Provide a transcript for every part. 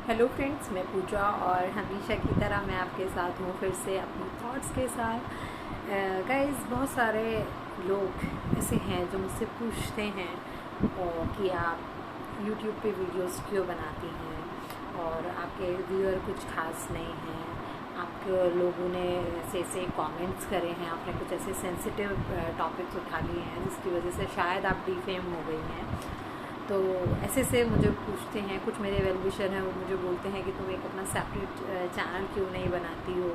Hello friends, मैं पूजा और हमेशा की तरह मैं आपके साथ हूँ फिर से अपनी थॉट्स के साथ। गाइस, बहुत सारे लोग ऐसे हैं जो मुझसे पूछते हैं कि आप यूट्यूब पे वीडियोस क्यों बनाती हैं और आपके व्यूअर कुछ खास नहीं हैं। आपके लोगों ने ऐसे ऐसे कमेंट्स करे हैं, आपने कुछ ऐसे सेंसिटिव टॉपिक्स उठा लिए हैं जिसकी वजह से शायद आप डिफेम हो गई हैं। तो ऐसे से मुझे पूछते हैं, कुछ मेरे वेल विशर हैं, वो मुझे बोलते हैं कि तुम एक अपना सेपरेट चैनल क्यों नहीं बनाती हो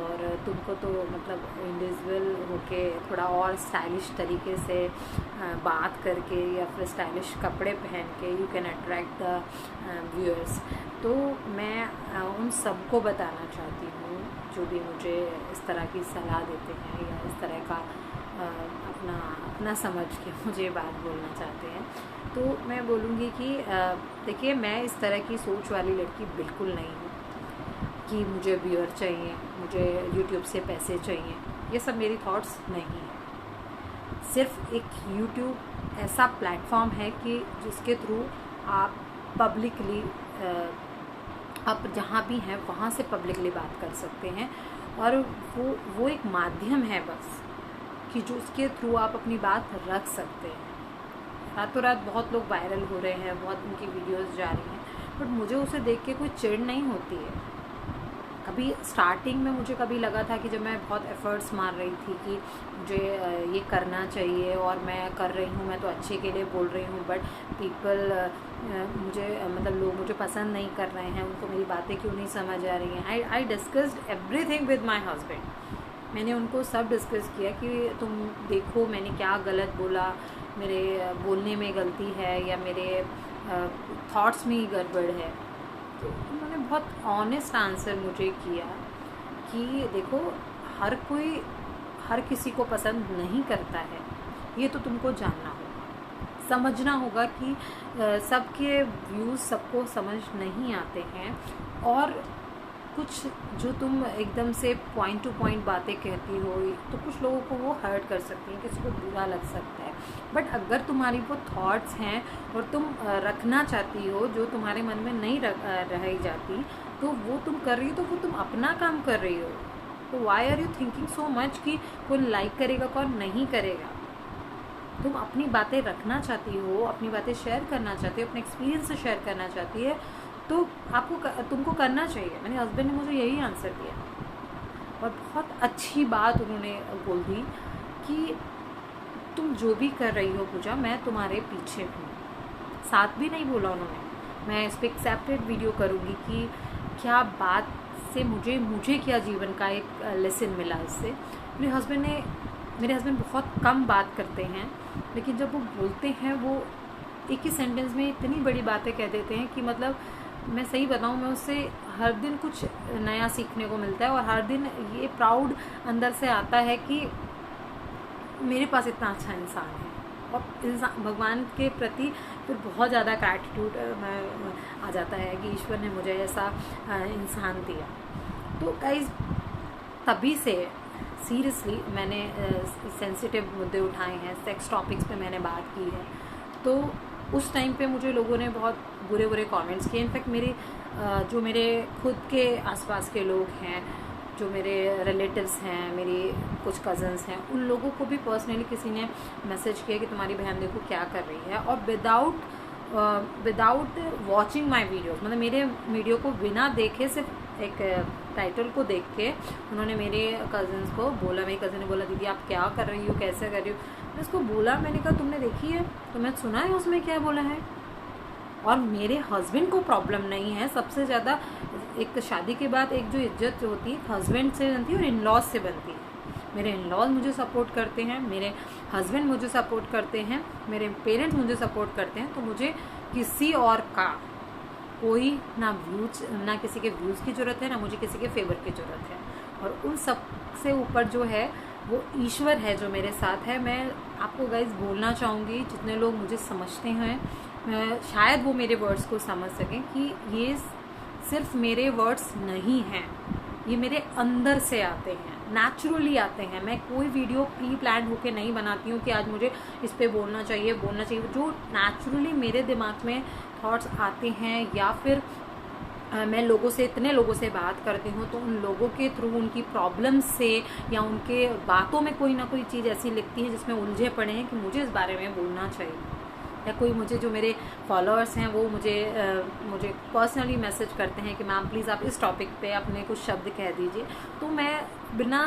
और तुमको तो मतलब इंडिविजुअल होके थोड़ा और स्टाइलिश तरीके से बात करके या फिर स्टाइलिश कपड़े पहन के you can attract the viewers. तो मैं उन सबको बताना चाहती हूँ जो भी मुझे इस तरह की सलाह देते हैं या इस तरह का अपना अपना समझ के मुझे बात बोलना चाहते हैं। तो मैं बोलूँगी कि देखिए, मैं इस तरह की सोच वाली लड़की बिल्कुल नहीं हूँ कि मुझे व्यूअर चाहिए, मुझे यूट्यूब से पैसे चाहिए। ये सब मेरी थॉट्स नहीं है। सिर्फ एक यूट्यूब ऐसा प्लेटफॉर्म है कि जिसके थ्रू आप पब्लिकली आप जहाँ भी हैं वहाँ से पब्लिकली बात कर सकते हैं और वो एक माध्यम है बस कि जो उसके थ्रू आप अपनी बात रख सकते हैं। रातों रात बहुत लोग वायरल हो रहे हैं, बहुत उनकी वीडियोस जा रही हैं, बट मुझे उसे देख के कोई चिढ़ नहीं होती है। कभी स्टार्टिंग में मुझे कभी लगा था कि जब मैं बहुत एफर्ट्स मार रही थी कि मुझे ये करना चाहिए और मैं कर रही हूँ, मैं तो अच्छे के लिए बोल रही हूँ, बट पीपल मुझे मतलब लोग मुझे पसंद नहीं कर रहे हैं, उनको मेरी बातें क्यों नहीं समझ आ रही हैं। I discussed everything with my husband. मैंने उनको सब डिस्कस किया कि तुम देखो मैंने क्या गलत बोला, मेरे बोलने में गलती है या मेरे थॉट्स में ही गड़बड़ है। तो उन्होंने बहुत ऑनेस्ट आंसर मुझे किया कि देखो, हर किसी को पसंद नहीं करता है, ये तो तुमको जानना होगा, समझना होगा कि सबके व्यूज़ सबको समझ नहीं आते हैं और कुछ जो तुम एकदम से पॉइंट टू पॉइंट बातें कहती हो तो कुछ लोगों को वो हर्ट कर सकती हैं, किसी को बुरा लग सकता है। बट अगर तुम्हारी वो थॉट्स हैं और तुम रखना चाहती हो जो तुम्हारे मन में नहीं रही जाती, तो वो तुम कर रही हो, तो वो तुम अपना काम कर रही हो। तो why are you thinking so much कि कौन लाइक करेगा कौन नहीं करेगा। तुम अपनी बातें रखना चाहती हो, अपनी बातें शेयर करना चाहती हो, अपने एक्सपीरियंस से शेयर करना चाहती है, तो तुमको करना चाहिए। मेरे हस्बैंड ने मुझे यही आंसर दिया और बहुत अच्छी बात उन्होंने बोल दी कि तुम जो भी कर रही हो पूजा, मैं तुम्हारे पीछे हूँ। साथ भी नहीं बोला उन्होंने, मैं इस पर एक सेपरेट वीडियो करूँगी कि क्या बात से मुझे क्या जीवन का एक लेसन मिला इससे। मेरे हस्बैंड बहुत कम बात करते हैं, लेकिन जब वो बोलते हैं वो एक ही सेंटेंस में इतनी बड़ी बातें कह देते हैं कि मतलब मैं सही बताऊँ, मैं उससे हर दिन कुछ नया सीखने को मिलता है और हर दिन ये प्राउड अंदर से आता है कि मेरे पास इतना अच्छा इंसान है। और इंसान भगवान के प्रति फिर बहुत ज़्यादा ग्रैटिट्यूड आ जाता है कि ईश्वर ने मुझे ऐसा इंसान दिया। तो गाइस, तभी से सीरियसली मैंने सेंसिटिव मुद्दे उठाए हैं, सेक्स टॉपिक्स पे मैंने बात की है। तो उस टाइम पे मुझे लोगों ने बहुत बुरे बुरे कमेंट्स किए। इनफैक्ट जो मेरे खुद के आसपास के लोग हैं, जो मेरे रिलेटिव्स हैं, मेरी कुछ कज़न्स हैं, उन लोगों को भी पर्सनली किसी ने मैसेज किया कि तुम्हारी बहन देखो क्या कर रही है, और विदाउट वॉचिंग माई वीडियोज़, मतलब मेरे वीडियो को बिना देखे सिर्फ एक टाइटल को देख के उन्होंने मेरे कज़न्स को बोला। मेरी कज़न ने बोला दीदी आप क्या कर रही हो, कैसे कर रही हो। मैं उसको बोला, मैंने कहा तुमने देखी है, तुम्हें सुना है उसमें क्या बोला है। और मेरे हस्बैंड को प्रॉब्लम नहीं है। सबसे ज़्यादा एक शादी के बाद एक जो इज्जत होती है हस्बैंड से बनती है और इन लॉज से बनती है। मेरे इन लॉज मुझे सपोर्ट करते हैं, मेरे हस्बैंड मुझे सपोर्ट करते हैं, मेरे पेरेंट्स मुझे सपोर्ट करते हैं, तो मुझे किसी और का कोई ना किसी के व्यूज़ की ज़रूरत है, ना मुझे किसी के फेवर की ज़रूरत है। और उन सब से ऊपर जो है वो ईश्वर है जो मेरे साथ है। मैं आपको गाइस बोलना चाहूँगी, जितने लोग मुझे समझते हैं शायद वो मेरे वर्ड्स को समझ सकें कि ये सिर्फ मेरे वर्ड्स नहीं हैं, ये मेरे अंदर से आते हैं, नेचुरली आते हैं। मैं कोई वीडियो प्री प्लान होके नहीं बनाती हूँ कि आज मुझे इस पे बोलना चाहिए। जो नेचुरली मेरे दिमाग में थॉट्स आते हैं या फिर मैं लोगों से, इतने लोगों से बात करती हूँ, तो उन लोगों के थ्रू उनकी प्रॉब्लम से या उनके बातों में कोई ना कोई चीज़ ऐसी लिखती है जिसमें उलझे पड़े हैं कि मुझे इस बारे में बोलना चाहिए। या कोई मुझे, जो मेरे फॉलोअर्स हैं वो मुझे पर्सनली मैसेज करते हैं कि मैम प्लीज़ आप इस टॉपिक पे अपने कुछ शब्द कह दीजिए, तो मैं बिना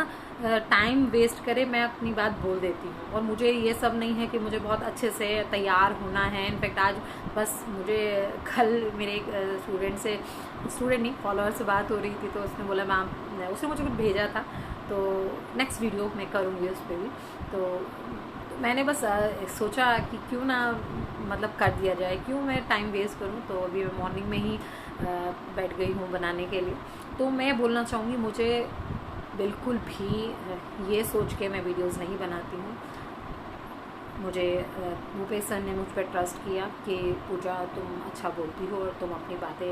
टाइम वेस्ट करे मैं अपनी बात बोल देती हूँ। और मुझे ये सब नहीं है कि मुझे बहुत अच्छे से तैयार होना है। इनफैक्ट आज बस मुझे कल मेरे एक स्टूडेंट नहीं, फॉलोअर से बात हो रही थी, तो उसने बोला मैम, उसने मुझे कुछ भेजा था, तो नेक्स्ट वीडियो मैं करूँगी उस पर भी। तो मैंने बस सोचा कि क्यों ना मतलब कर दिया जाए, क्यों मैं टाइम वेस्ट करूं। तो अभी मैं मॉर्निंग में ही बैठ गई हूं बनाने के लिए। तो मैं बोलना चाहूँगी, मुझे बिल्कुल भी ये सोच के मैं वीडियोस नहीं बनाती हूँ। मुझे भूपेश सर ने मुझ पर ट्रस्ट किया कि पूजा तुम अच्छा बोलती हो और तुम अपनी बातें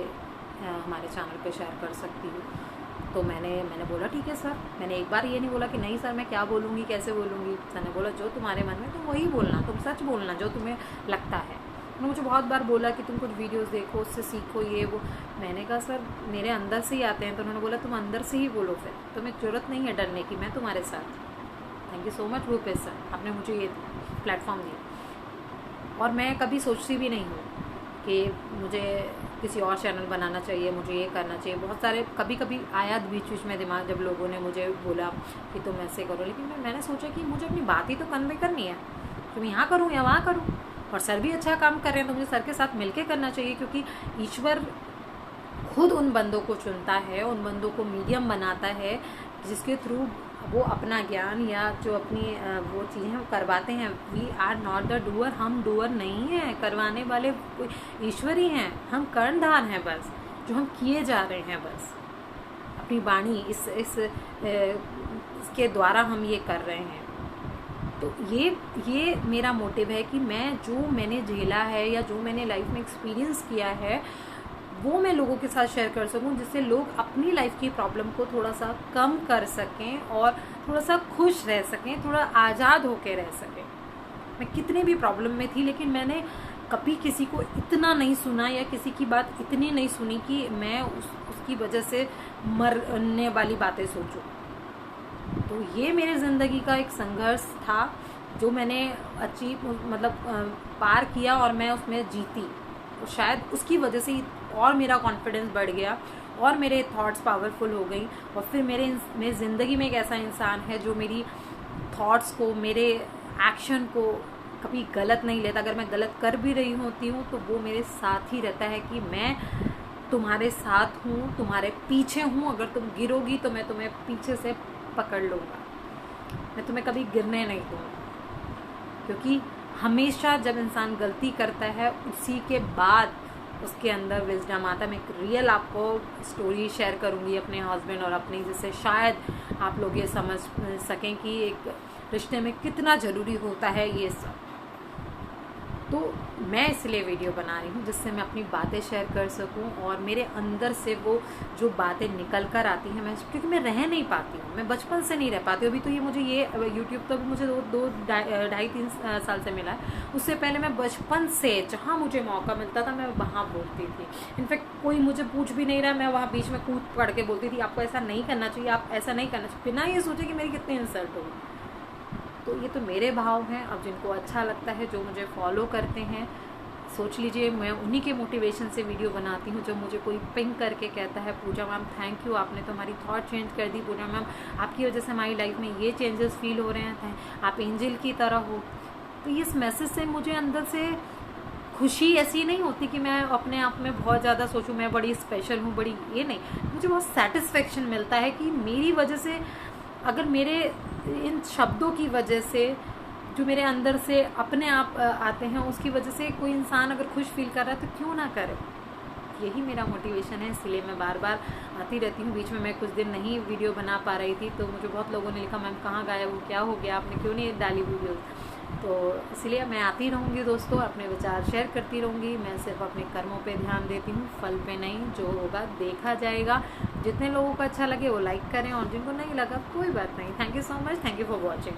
हमारे चैनल पे शेयर कर सकती हो। तो मैंने बोला ठीक है सर। मैंने एक बार ये नहीं बोला कि नहीं सर मैं क्या बोलूँगी, कैसे बोलूँगी। सर ने बोला जो तुम्हारे मन में तुम वही बोलना, तुम सच बोलना जो तुम्हें लगता है। उन्होंने मुझे बहुत बार बोला कि तुम कुछ वीडियोस देखो, उससे सीखो ये वो। मैंने कहा सर मेरे अंदर से ही आते हैं। तो उन्होंने बोला तुम अंदर से ही बोलो, फिर तुम्हें ज़रूरत नहीं है डरने की, मैं तुम्हारे साथ। Thank you so much Bhupesh sir, आपने मुझे ये प्लेटफॉर्म दिया। और मैं कभी सोचती भी नहीं हूँ कि मुझे किसी और चैनल बनाना चाहिए, मुझे ये करना चाहिए। बहुत सारे कभी कभी आया बीच बीच में दिमाग, जब लोगों ने मुझे बोला कि तुम ऐसे करो, लेकिन मैंने सोचा कि मुझे अपनी बात ही तो कन्वे करनी है, तुम यहाँ करूँ या वहाँ करूँ। और सर भी अच्छा काम कर रहे हैं तो मुझे सर के साथ मिलके करना चाहिए, क्योंकि ईश्वर खुद उन बंदों को चुनता है, उन बंदों को मीडियम बनाता है जिसके थ्रू वो अपना ज्ञान या जो अपनी वो चीज़ें वो करवाते हैं। We are not the doer, हम डूअर नहीं हैं, करवाने वाले ईश्वर ही हैं। हम कर्णधार हैं बस, जो हम किए जा रहे हैं बस अपनी वाणी इसके द्वारा हम ये कर रहे हैं। तो ये मेरा मोटिव है कि मैंने झेला है या जो मैंने लाइफ में एक्सपीरियंस किया है वो मैं लोगों के साथ शेयर कर सकूं, जिससे लोग अपनी लाइफ की प्रॉब्लम को थोड़ा सा कम कर सकें और थोड़ा सा खुश रह सकें, थोड़ा आज़ाद होकर रह सकें। मैं कितनी भी प्रॉब्लम में थी, लेकिन मैंने कभी किसी को इतना नहीं सुना या किसी की बात इतनी नहीं सुनी कि मैं उसकी वजह से मरने वाली बातें सोचूं। तो ये मेरे ज़िंदगी का एक संघर्ष था जो मैंने पार किया और मैं उसमें जीती। तो शायद उसकी वजह से और मेरा कॉन्फिडेंस बढ़ गया और मेरे थॉट्स पावरफुल हो गई। और फिर मेरे ज़िंदगी में एक ऐसा इंसान है जो मेरी थॉट्स को, मेरे एक्शन को कभी गलत नहीं लेता। अगर मैं गलत कर भी रही होती हूँ तो वो मेरे साथ ही रहता है कि मैं तुम्हारे साथ हूँ, तुम्हारे पीछे हूँ। अगर तुम गिरोगी तो मैं तुम्हें पीछे से पकड़ लूँगा, मैं तुम्हें कभी गिरने नहीं दूँगा। क्योंकि हमेशा जब इंसान गलती करता है उसी के बाद उसके अंदर विजडम आता है। मैं एक रियल आपको स्टोरी शेयर करूंगी अपने हस्बैंड और अपनी, जिससे शायद आप लोग ये समझ सकें कि एक रिश्ते में कितना ज़रूरी होता है ये सब। तो मैं इसलिए वीडियो बना रही हूँ जिससे मैं अपनी बातें शेयर कर सकूँ और मेरे अंदर से वो जो बातें निकल कर आती हैं, क्योंकि मैं रह नहीं पाती हूँ, मैं बचपन से नहीं रह पाती हूँ। अभी तो ये यूट्यूब तो भी मुझे दो ढाई 3 साल से मिला है। उससे पहले मैं बचपन से जहाँ मुझे मौका मिलता था मैं वहाँ बोलती थी। इनफैक्ट कोई मुझे पूछ भी नहीं रहा, मैं वहाँ बीच में कूद पड़ के बोलती थी आपको ऐसा नहीं करना चाहिए, आप ऐसा नहीं करना चाहिए, बिना ये सोचे कि मेरी कितनी इंसल्ट होगी। तो ये तो मेरे भाव हैं। अब जिनको अच्छा लगता है, जो मुझे फॉलो करते हैं, सोच लीजिए मैं उन्हीं के मोटिवेशन से वीडियो बनाती हूँ। जब मुझे कोई पिंग करके कहता है पूजा मैम थैंक यू, आपने तो हमारी थॉट चेंज कर दी, पूजा मैम आपकी वजह से हमारी लाइफ में ये चेंजेस फील हो रहे हैं, आप एंजल की तरह हो। तो इस मैसेज से मुझे अंदर से खुशी ऐसी नहीं होती कि मैं अपने आप में बहुत ज़्यादा सोचूं मैं बड़ी स्पेशल हूँ, बड़ी ये नहीं। मुझे बहुत सेटिस्फेक्शन मिलता है कि मेरी वजह से, अगर मेरे इन शब्दों की वजह से जो मेरे अंदर से अपने आप आते हैं, उसकी वजह से कोई इंसान अगर खुश फील कर रहा है तो क्यों ना करे। यही मेरा मोटिवेशन है, इसलिए मैं बार बार आती रहती हूँ। बीच में मैं कुछ दिन नहीं वीडियो बना पा रही थी तो मुझे बहुत लोगों ने लिखा मैम कहाँ गायब हो, क्या हो गया, आपने क्यों नहीं डाली वीडियो। तो इसलिए मैं आती रहूँगी दोस्तों, अपने विचार शेयर करती रहूँगी। मैं सिर्फ अपने कर्मों पे ध्यान देती हूँ, फल पे नहीं। जो होगा देखा जाएगा। जितने लोगों को अच्छा लगे वो लाइक करें और जिनको नहीं लगा कोई बात नहीं। Thank you so much, thank you for watching.